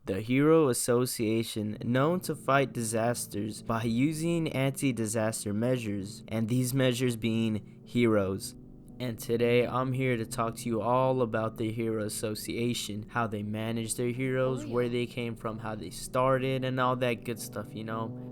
the Hero Association, known to fight disasters by using anti-disaster measures, and these measures being heroes. And today I'm here to talk to you all about the Hero Association, how they manage their heroes, where they came from, how they started, and all that good stuff,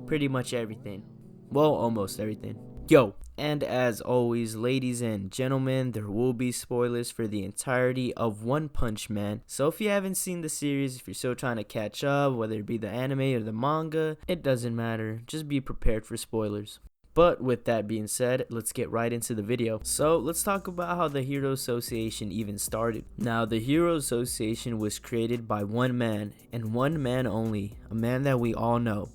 pretty much everything. Well, almost everything. Yo, and as always, ladies and gentlemen, there will be spoilers for the entirety of One Punch Man. So if you haven't seen the series, if you're still trying to catch up, whether it be the anime or the manga, it doesn't matter. Just be prepared for spoilers. But with that being said, let's get right into the video. So let's talk about how the Hero Association even started. Now, the Hero Association was created by one man, and one man only, a man that we all know,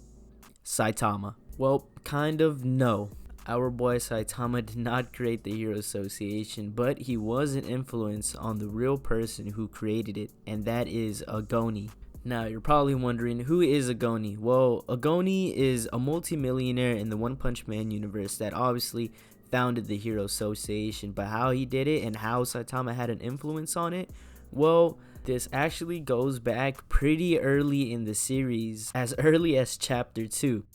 Saitama. Well, kind of no. Our boy Saitama did not create the Hero Association, but he was an influence on the real person who created it, and that is Agoni. Now, you're probably wondering, who is Agoni? Well, Agoni is a multimillionaire in the One Punch Man universe that obviously founded the Hero Association, but how he did it and how Saitama had an influence on it, well, this actually goes back pretty early in the series, as early as chapter 2.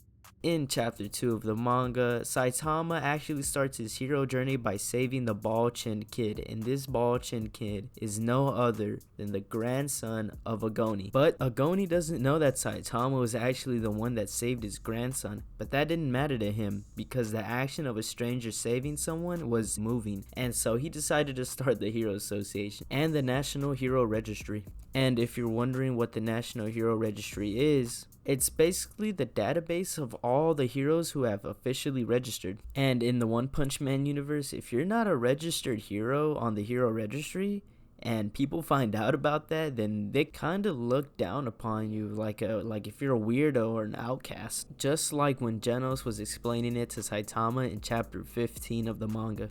In chapter 2 of the manga, Saitama actually starts his hero journey by saving the ball-chinned kid, and this ball-chinned kid is no other than the grandson of Agoni. But Agoni doesn't know that Saitama was actually the one that saved his grandson, but that didn't matter to him because the action of a stranger saving someone was moving, and so he decided to start the Hero Association and the National Hero Registry. And if you're wondering what the National Hero Registry is, it's basically the database of all the heroes who have officially registered. And in the One Punch Man universe, if you're not a registered hero on the Hero Registry, and people find out about that, then they kind of look down upon you like if you're a weirdo or an outcast. Just like when Genos was explaining it to Saitama in chapter 15 of the manga.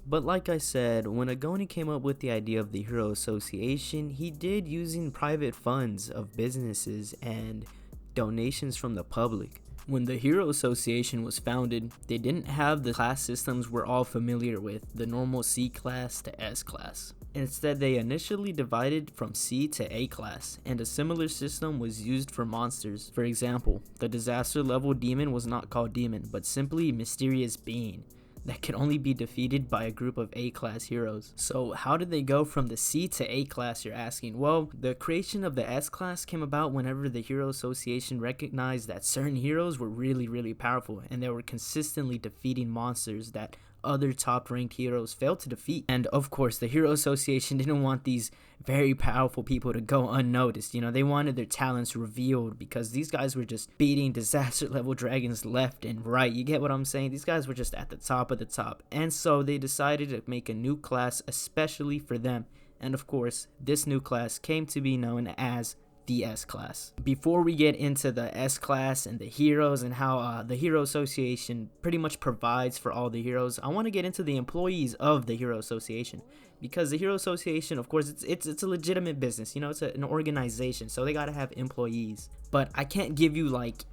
But like I said, when Agoni came up with the idea of the Hero Association, he did using private funds of businesses and donations from the public. When the Hero Association was founded, they didn't have the class systems we're all familiar with, the normal C class to S class. Instead, they initially divided from C to A class, and a similar system was used for monsters. For example, the disaster level demon was not called demon, but simply mysterious being that could only be defeated by a group of A-class heroes. So how did they go from the C to A-class, you're asking? Well, the creation of the S-class came about whenever the Hero Association recognized that certain heroes were really powerful, and they were consistently defeating monsters that other top-ranked heroes failed to defeat. And of course, the Hero Association didn't want these very powerful people to go unnoticed. They wanted their talents revealed because these guys were just beating disaster level dragons left and right. You get what I'm saying? These guys were just at the top of the top. And so they decided to make a new class especially for them. And of course, this new class came to be known as the S-Class. Before we get into the S-Class and the heroes and how the Hero Association pretty much provides for all the heroes, I want to get into the employees of the Hero Association, because the Hero Association, of course, it's a legitimate business. It's an organization, so they gotta have employees. But I can't give you like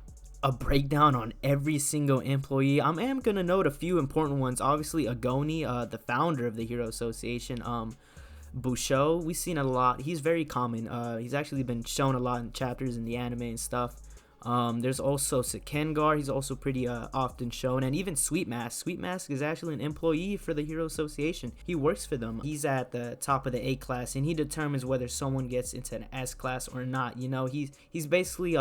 a breakdown on every single employee. I am gonna note a few important ones. Obviously, Agoni, the founder of the Hero Association, Busho, we've seen a lot. He's very common. He's actually been shown a lot in chapters in the anime and stuff. There's also Sekengar. He's also pretty often shown. And even Sweet Mask. Sweet Mask is actually an employee for the Hero Association. He works for them. He's at the top of the A class, and he determines whether someone gets into an S class or not. He's basically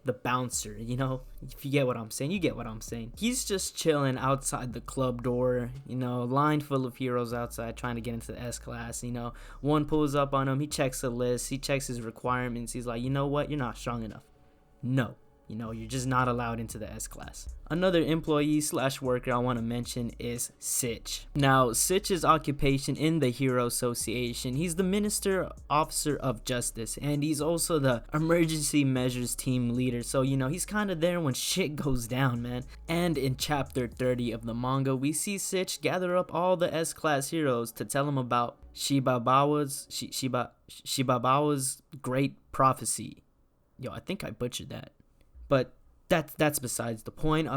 the bouncer, if you get what I'm saying. You get what I'm saying. He's just chilling outside the club door, line full of heroes outside trying to get into the S class. One pulls up on him, he checks the list, he checks his requirements, he's like, you know what, you're not strong enough. No, you're just not allowed into the S class. Another employee / worker I want to mention is Sitch. Now, Sitch's occupation in the Hero Association, he's the Minister Officer of Justice, and he's also the Emergency Measures Team Leader. So, he's kind of there when shit goes down, man. And in chapter 30 of the manga, we see Sitch gather up all the S-Class heroes to tell them about Shibabawa's great prophecy. Yo, I think I butchered that. But that's besides the point.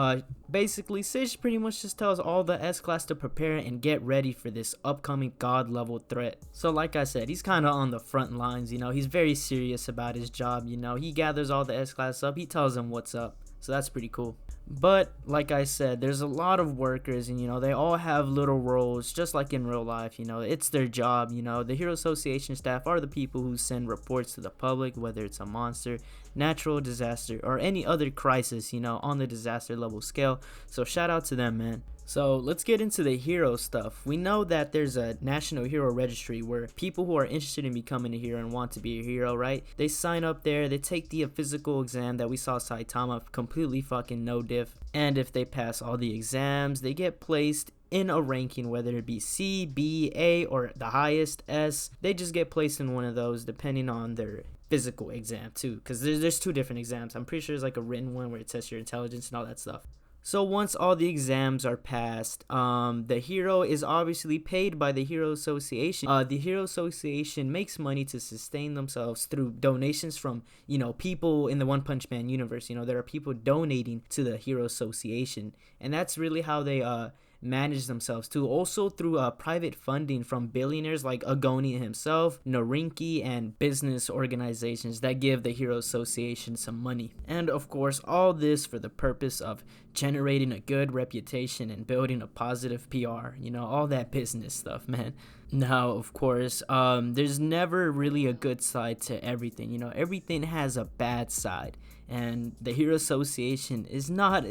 Basically, Sage pretty much just tells all the S-Class to prepare and get ready for this upcoming god level threat. So like I said, he's kind of on the front lines, you know. He's very serious about his job, you know. He gathers all the S-Class up, he tells them what's up. So that's pretty cool. But like I said, there's a lot of workers, and you know, they all have little roles just like in real life. You know, it's their job. You know, the Hero Association staff are the people who send reports to the public, whether it's a monster, natural disaster, or any other crisis, you know, on the disaster level scale. So shout out to them, man. So let's get into the hero stuff. We know that there's a national hero registry where people who are interested in becoming a hero and want to be a hero, right? They sign up there, they take the physical exam that we saw Saitama completely fucking no diff. And if they pass all the exams, they get placed in a ranking, whether it be C, B, A, or the highest S. They just get placed in one of those depending on their physical exam too, because there's two different exams. I'm pretty sure there's like a written one where it tests your intelligence and all that stuff. So once all the exams are passed, the hero is obviously paid by the Hero Association. The Hero Association makes money to sustain themselves through donations from, you know, people in the One Punch Man universe. You know, there are people donating to the Hero Association, and that's really how they manage themselves too. Also through private funding from billionaires like Agoni himself, Norinki, and business organizations that give the Hero Association some money. And of course, all this for the purpose of generating a good reputation and building a positive PR, you know, all that business stuff, man. Now, of course, there's never really a good side to everything. You know, everything has a bad side, and the Hero Association is not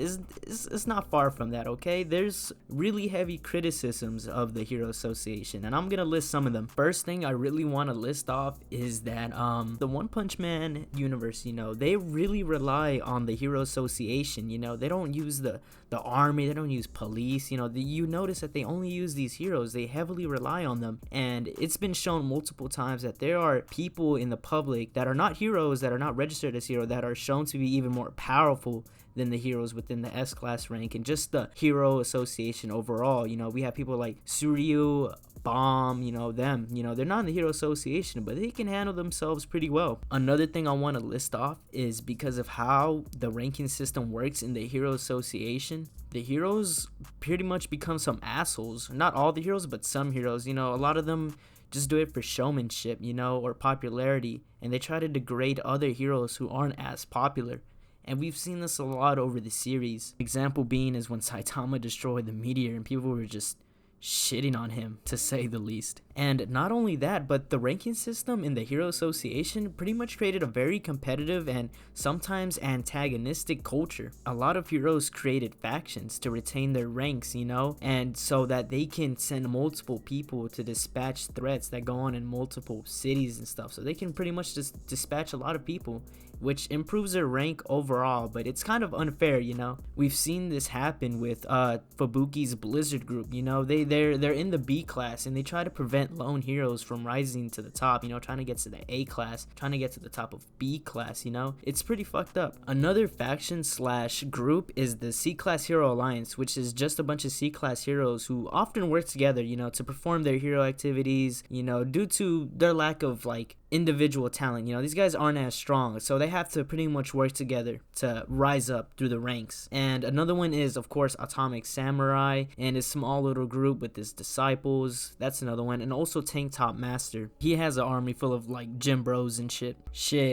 far from that. Okay, there's really heavy criticisms of the Hero Association, and I'm gonna list some of them. First thing I really want to list off is that the One Punch Man universe, you know, they really rely on the Hero Association. You know, they don't use the army, they don't use police. You know, you notice that they only use these heroes. They heavily rely on them, and it's been shown multiple times that there are people in the public that are not heroes, that are not registered as heroes, that are shown to be even more powerful than the heroes within the S-Class rank and just the Hero Association overall. You know, we have people like Suryu, Bomb, you know, them, you know, they're not in the Hero Association, but they can handle themselves pretty well. Another thing I want to list off is because of how the ranking system works in the Hero Association, the heroes pretty much become some assholes. Not all the heroes, but some heroes. You know, a lot of them just do it for showmanship, you know, or popularity, and they try to degrade other heroes who aren't as popular. And we've seen this a lot over the series. Example being is when Saitama destroyed the meteor and people were just shitting on him, to say the least. And not only that, but the ranking system in the Hero Association pretty much created a very competitive and sometimes antagonistic culture. A lot of heroes created factions to retain their ranks, you know, and so that they can send multiple people to dispatch threats that go on in multiple cities and stuff. So they can pretty much just dispatch a lot of people, which improves their rank overall, but it's kind of unfair, you know. We've seen this happen with Fubuki's Blizzard group, you know. They're in the B class, and they try to prevent lone heroes from rising to the top, you know, trying to get to the A class, trying to get to the top of B class, you know. It's pretty fucked up. Another faction slash group is the SClass Hero Alliance, which is just a bunch of SClass heroes who often work together, you know, to perform their hero activities, you know, due to their lack of like individual talent. You know, these guys aren't as strong, so they have to pretty much work together to rise up through the ranks. And another one is, of course, Atomic Samurai and his small little group with his disciples. That's another one. And also Tank Top Master. He has an army full of like gym bros and shit.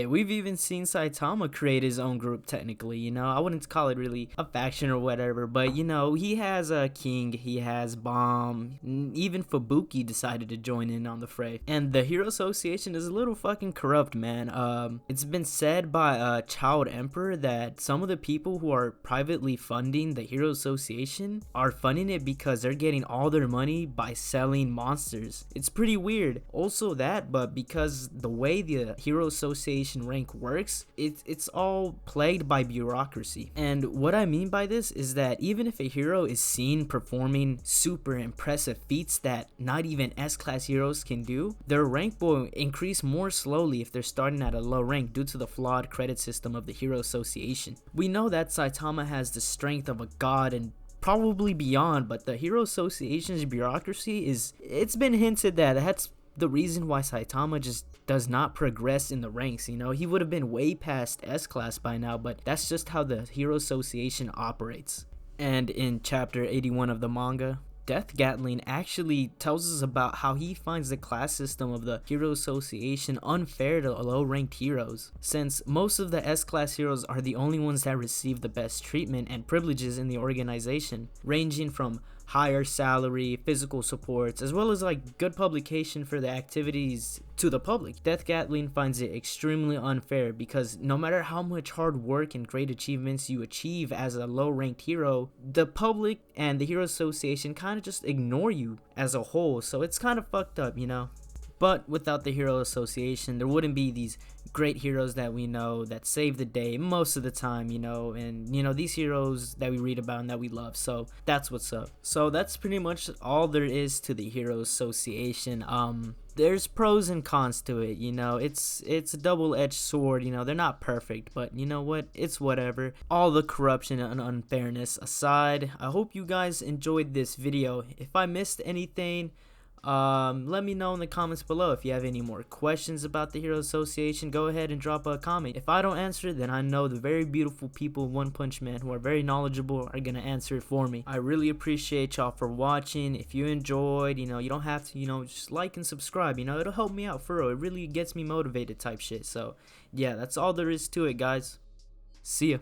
We've even seen Saitama create his own group technically, you know. I wouldn't call it really a faction or whatever, but you know, he has a King, he has Bomb, even Fubuki decided to join in on the fray. And the Hero Association is a little fucking corrupt, man. It's been said by Child Emperor that some of the people who are privately funding the Hero Association are funding it because they're getting all their money by selling monsters. It's pretty weird. Also that, but because the way the Hero Association rank works, it's all plagued by bureaucracy. And what I mean by this is that even if a hero is seen performing super impressive feats that not even S-Class heroes can do, their rank will increase more slowly if they're starting at a low rank due to the flawed credit system of the Hero Association. We know that Saitama has the strength of a god and probably beyond, but the Hero Association's bureaucracy it's been hinted that the reason why Saitama just does not progress in the ranks. You know, he would have been way past S-Class by now, but that's just how the Hero Association operates. And in chapter 81 of the manga, Death Gatling actually tells us about how he finds the class system of the Hero Association unfair to low-ranked heroes, since most of the S-Class heroes are the only ones that receive the best treatment and privileges in the organization, ranging from higher salary, physical supports, as well as like good publication for the activities to the public. Death Gatling finds it extremely unfair because no matter how much hard work and great achievements you achieve as a low-ranked hero, the public and the Hero Association kind of just ignore you as a whole, so it's kind of fucked up, you know? But without the Hero Association, there wouldn't be these great heroes that we know that save the day most of the time, you know, and you know, these heroes that we read about and that we love. So that's what's up. So that's pretty much all there is to the Hero Association. There's pros and cons to it, you know. It's a double-edged sword, you know. They're not perfect, but you know what, it's whatever. All the corruption and unfairness aside, I hope you guys enjoyed this video. If I missed anything, let me know in the comments below. If you have any more questions about the Hero Association, go ahead and drop a comment. If I don't answer it, then I know the very beautiful people in One Punch Man who are very knowledgeable are gonna answer it for me. I really appreciate y'all for watching. If you enjoyed, you know, you don't have to, you know, just like and subscribe, you know, it'll help me out for real. It really gets me motivated type shit. So yeah, that's all there is to it, guys. See ya.